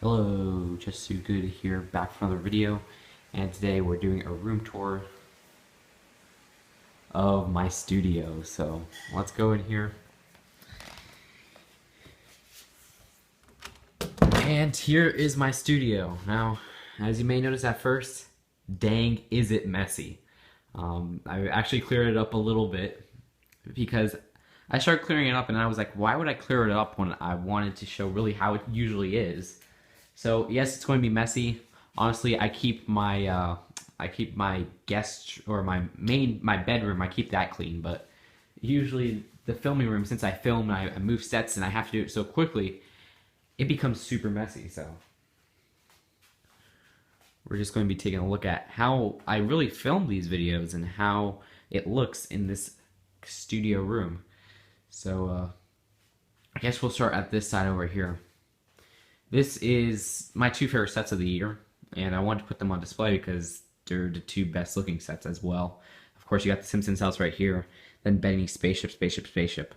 Hello, Just Too Good here, back for another video, and today we're doing a room tour of my studio. So let's go in here. And here is my studio. Now, as you may notice at first, dang, is it messy. I actually cleared it up a little bit because I started clearing it up and I was like, why would I clear it up when I wanted to show really how it usually is? So yes, it's going to be messy. Honestly, I keep my guest or my bedroom. I keep that clean, but usually the filming room, since I film and I move sets and I have to do it so quickly, it becomes super messy. So we're just going to be taking a look at how I really film these videos and how it looks in this studio room. So I guess we'll start at this side over here. This is my two favorite sets of the year, and I wanted to put them on display because they're the two best looking sets as well. Of course, you got the Simpsons house right here, then Benny spaceship, spaceship, spaceship.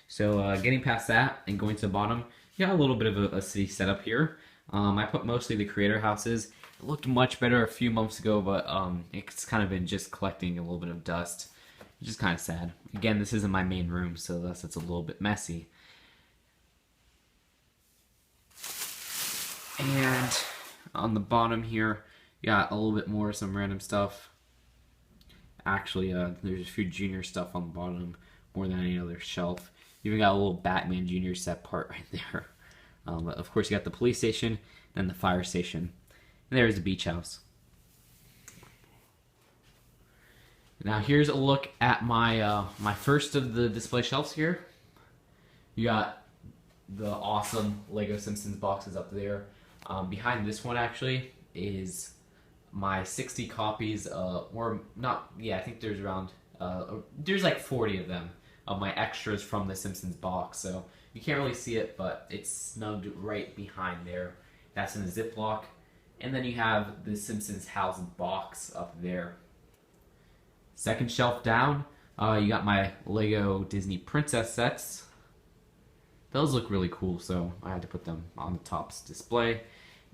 So getting past that and going to the bottom, you got a little bit of a city setup here. I put mostly the creator houses. It looked much better a few months ago, but it's kind of been just collecting a little bit of dust, which is kind of sad. Again, this isn't my main room, so thus it's a little bit messy. And on the bottom here, you got a little bit more, some random stuff. Actually, there's a few junior stuff on the bottom, more than any other shelf. You even got a little Batman Junior set part right there. Of course, you got the police station, then the fire station. And there's the beach house. Now here's a look at my my first of the display shelves here. You got the awesome Lego Simpsons boxes up there. Behind this one actually is my 60 copies, or not, yeah, I think there's around, there's like 40 of them, of my extras from the Simpsons box. So you can't really see it, but it's snugged right behind there. That's in a Ziploc. And then you have the Simpsons house box up there. Second shelf down, you got my Lego Disney Princess sets. Those look really cool, so I had to put them on the top display.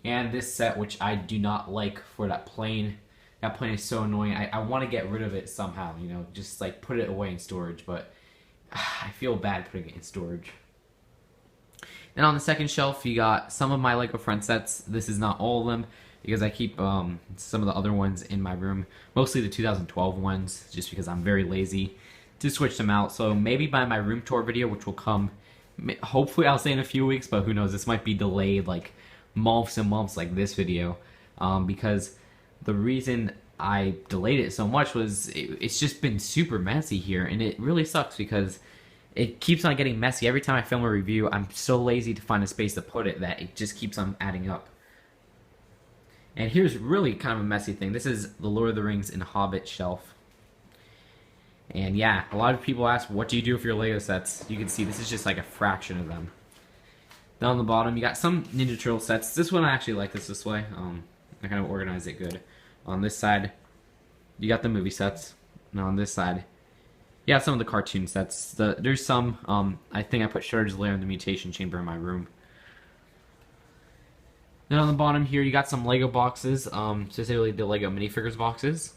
And this set, which I do not like for that plane. That plane is so annoying. I want to get rid of it somehow, you know, just like put it away in storage, but I feel bad putting it in storage. Then on the second shelf, you got some of my Lego Friends sets. This is not all of them, because I keep some of the other ones in my room. Mostly the 2012 ones, just because I'm very lazy to switch them out. So maybe by my room tour video, which will come, hopefully I'll say in a few weeks, but who knows, this might be delayed like months and months like this video, because the reason I delayed it so much was it's just been super messy here, and it really sucks because it keeps on getting messy. Every time I film a review, I'm so lazy to find a space to put it that it just keeps on adding up. And here's really kind of a messy thing. This is the Lord of the Rings and Hobbit shelf. And yeah, a lot of people ask, what do you do with your Lego sets? You can see this is just like a fraction of them. Then on the bottom, you got some Ninja Turtle sets. This one I actually like this way. I kind of organized it good. On this side, you got the movie sets. And on this side, you got some of the cartoon sets. There's some, I think I put Shredder's Lair and the Mutation Chamber in my room. Then on the bottom here, you got some Lego boxes, specifically the Lego minifigures boxes.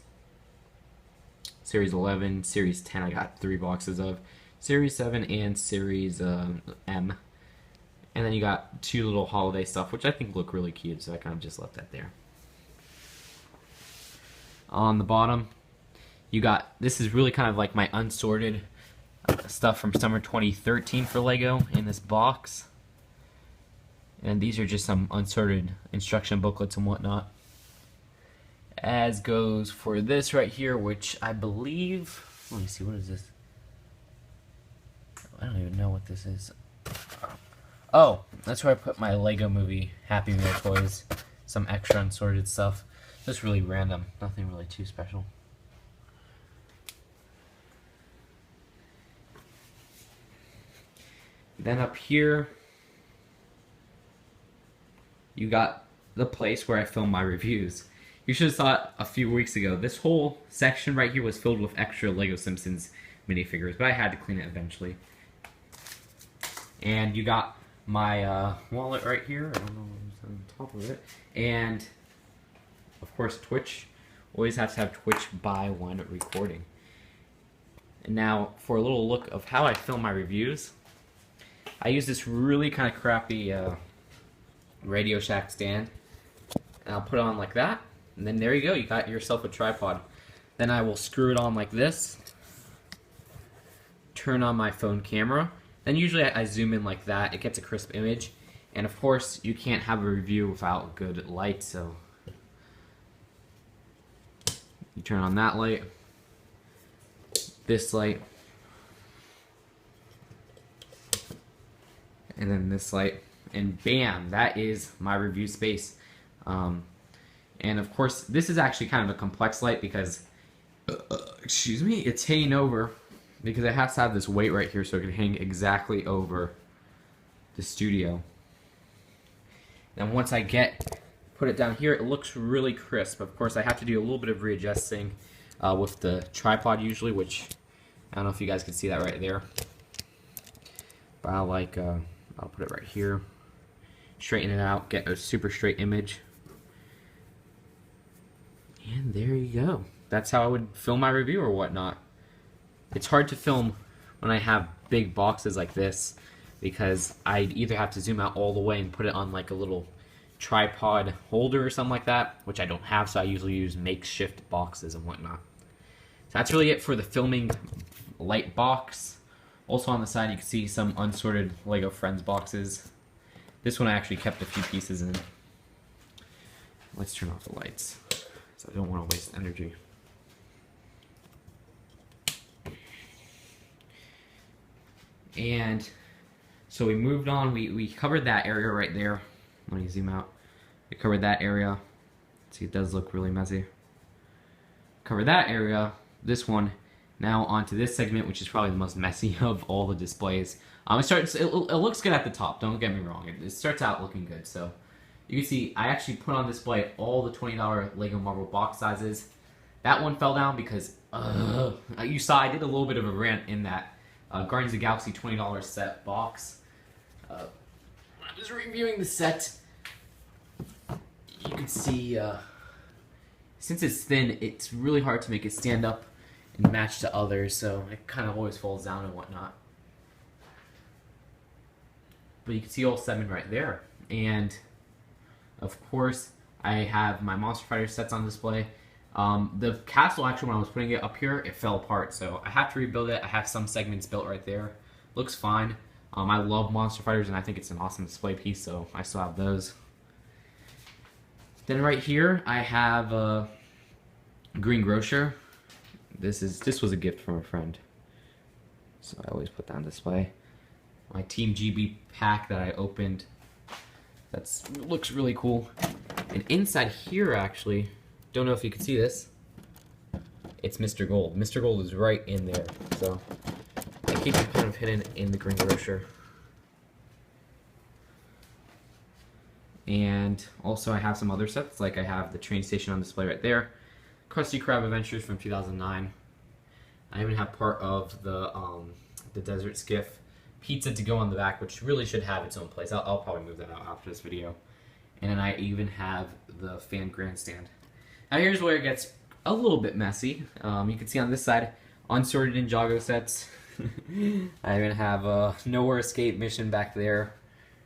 Series 11, Series 10 I got 3 boxes of. Series 7 and Series M. And then you got 2 little holiday stuff, which I think look really cute, so I kind of just left that there. On the bottom, you got, this is really kind of like my unsorted stuff from summer 2013 for Lego in this box. And these are just some unsorted instruction booklets and whatnot. As goes for this right here, which I believe, let me see, what is this? I don't even know what this is. Oh, that's where I put my Lego Movie Happy Meal toys. Some extra unsorted stuff. Just really random. Nothing really too special. Then up here, you got the place where I film my reviews. You should have saw it a few weeks ago. This whole section right here was filled with extra Lego Simpsons minifigures, but I had to clean it eventually. And you got my wallet right here. I don't know what on top of it. And of course Twitch. Always have to have Twitch by when recording. And now for a little look of how I film my reviews. I use this really kind of crappy Radio Shack stand. And I'll put it on like that. And then there you go, you got yourself a tripod. Then I will screw it on like this. Turn on my phone camera. Then usually I zoom in like that. It gets a crisp image. And of course, you can't have a review without good light, so you turn on that light, this light, and then this light, and bam, that is my review space. And of course, this is actually kind of a complex light because, excuse me, it's hanging over because it has to have this weight right here so it can hang exactly over the studio. And once I put it down here, it looks really crisp. Of course, I have to do a little bit of readjusting with the tripod usually, which I don't know if you guys can see that right there. But I'll put it right here, straighten it out, get a super straight image. And there you go. That's how I would film my review or whatnot. It's hard to film when I have big boxes like this because I'd either have to zoom out all the way and put it on like a little tripod holder or something like that, which I don't have, so I usually use makeshift boxes and whatnot. So that's really it for the filming light box. Also on the side you can see some unsorted Lego Friends boxes. This one I actually kept a few pieces in. Let's turn off the lights, so I don't want to waste energy. And so we moved on, we covered that area right there. Let me zoom out. We covered that area. See, it does look really messy. Cover that area, this one. Now onto this segment, which is probably the most messy of all the displays. It looks good at the top, don't get me wrong. It starts out looking good. So you can see I actually put on display all the $20 Lego Marvel box sizes. That one fell down because you saw I did a little bit of a rant in that Guardians of the Galaxy $20 set box. When I was reviewing the set, you can see since it's thin, it's really hard to make it stand up and match to others, so it kind of always falls down and whatnot. But you can see all 7 right there. And of course, I have my Monster Fighter sets on display. The castle, actually, when I was putting it up here, it fell apart, so I have to rebuild it. I have some segments built right there. Looks fine. I love Monster Fighters, and I think it's an awesome display piece, so I still have those. Then right here, I have Green Grocer. This was a gift from a friend, so I always put that on display. My Team GB pack that I opened. Looks really cool. And inside here, actually, don't know if you can see this. It's Mr. Gold. Mr. Gold is right in there, so I keep it kind of hidden in the Green Grocer. And also I have some other sets, like I have the train station on display right there. Krusty Krab Adventures from 2009. I even have part of the Desert Skiff pizza to go on the back, which really should have its own place. I'll probably move that out after this video. And then I even have the fan grandstand. Now here's where it gets a little bit messy. You can see on this side, unsorted Ninjago sets. I even have a Nowhere Escape mission back there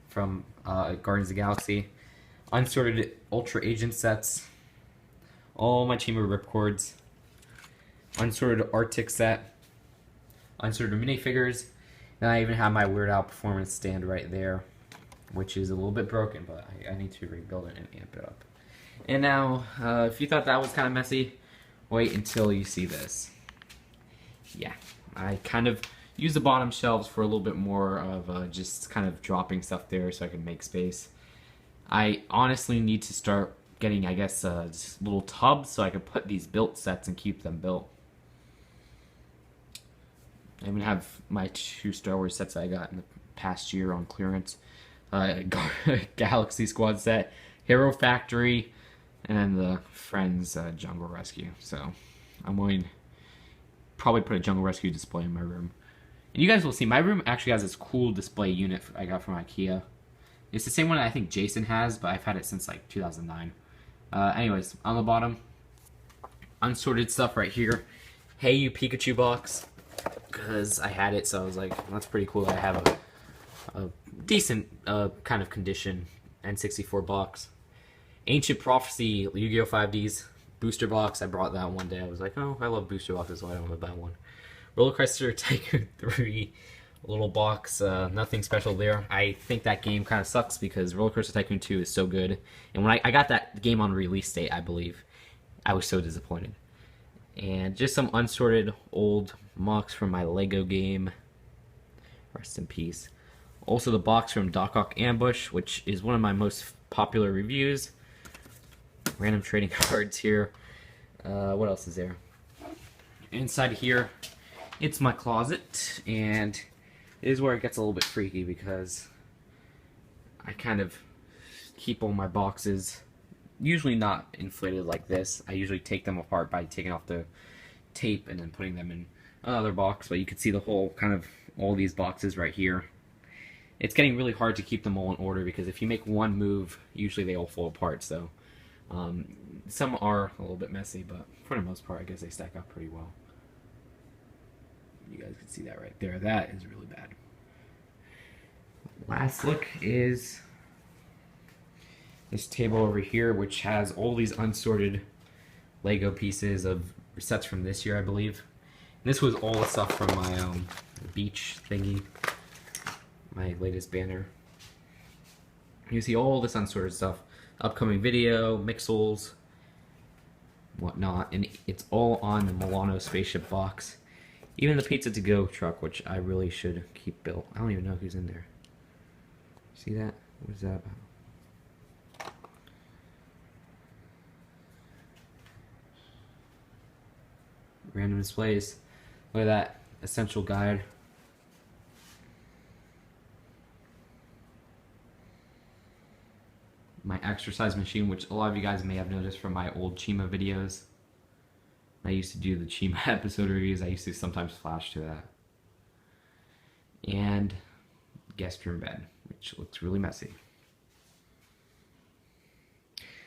from Guardians of the Galaxy. Unsorted Ultra Agent sets. All my Chamber Ripcords. Unsorted Arctic set. Unsorted minifigures. Then I even have my Weird Al performance stand right there, which is a little bit broken, but I need to rebuild it and amp it up. And now, if you thought that was kind of messy, wait until you see this. Yeah, I kind of use the bottom shelves for a little bit more of just kind of dropping stuff there so I can make space. I honestly need to start getting, I guess, just little tubs so I can put these built sets and keep them built. I even have my 2 Star Wars sets that I got in the past year on clearance. Galaxy Squad set, Hero Factory, and the Friends Jungle Rescue. So I'm going to probably put a Jungle Rescue display in my room. And you guys will see, my room actually has this cool display unit I got from IKEA. It's the same one I think Jason has, but I've had it since like 2009. Anyways, on the bottom, unsorted stuff right here. Hey You Pikachu box, because I had it, so I was like, that's pretty cool. I have a decent kind of condition N64 box. Ancient Prophecy Yu-Gi-Oh! 5Ds booster box. I brought that one day. I was like, oh, I love booster boxes, so I don't want to buy one. Roller Coaster Tycoon 3 little box. Nothing special there. I think that game kind of sucks because Roller Coaster Tycoon 2 is so good. And when I got that game on release date, I believe, I was so disappointed. And just some unsorted old mocks from my Lego game. Rest in peace. Also the box from Doc Ock Ambush, which is one of my most popular reviews. Random trading cards here. What else is there? Inside here, it's my closet, and it is where it gets a little bit freaky because I kind of keep all my boxes usually not inflated like this. I usually take them apart by taking off the tape and then putting them in another box, but you can see the whole kind of all these boxes right here. It's getting really hard to keep them all in order because if you make one move, usually they all fall apart. So some are a little bit messy, but for the most part, I guess they stack up pretty well. You guys can see that right there. That is really bad. Last look is this table over here, which has all these unsorted Lego pieces of sets from this year, I believe. And this was all the stuff from my beach thingy, my latest banner. You see all this unsorted stuff, upcoming video, Mixels, whatnot, and it's all on the Milano spaceship box. Even the Pizza to Go truck, which I really should keep built. I don't even know who's in there. See that? What is that about? Random displays. Look at that. Essential guide. My exercise machine, which a lot of you guys may have noticed from my old Chima videos. I used to do the Chima episode reviews. I used to sometimes flash to that. And guest room bed, which looks really messy.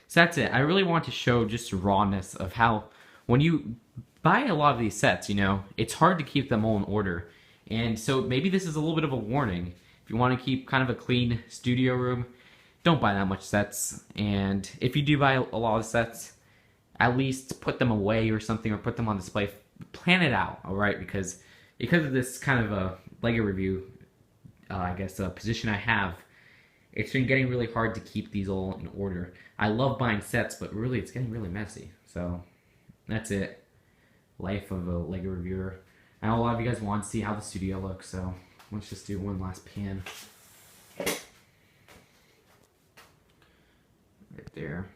So that's it. I really want to show just the rawness of how when you buy a lot of these sets, you know, it's hard to keep them all in order. And so maybe this is a little bit of a warning. If you want to keep kind of a clean studio room, don't buy that much sets. And if you do buy a lot of sets, at least put them away or something, or put them on display. Plan it out, all right? Because of this kind of a Lego review, I guess, position I have, it's been getting really hard to keep these all in order. I love buying sets, but really it's getting really messy. So that's it. Life of a Lego reviewer. I know a lot of you guys want to see how the studio looks, so let's just do one last pan. Right there.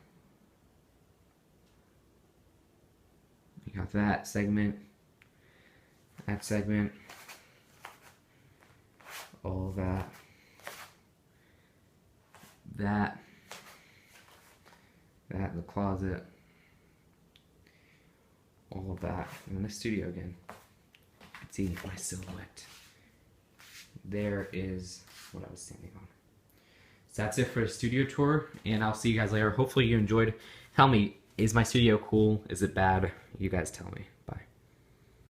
You got that segment, all of that, the closet, all of that, and then the studio again. You can see my silhouette. There is what I was standing on. So that's it for the studio tour, and I'll see you guys later. Hopefully you enjoyed. Tell me, is my studio cool? Is it bad? You guys tell me.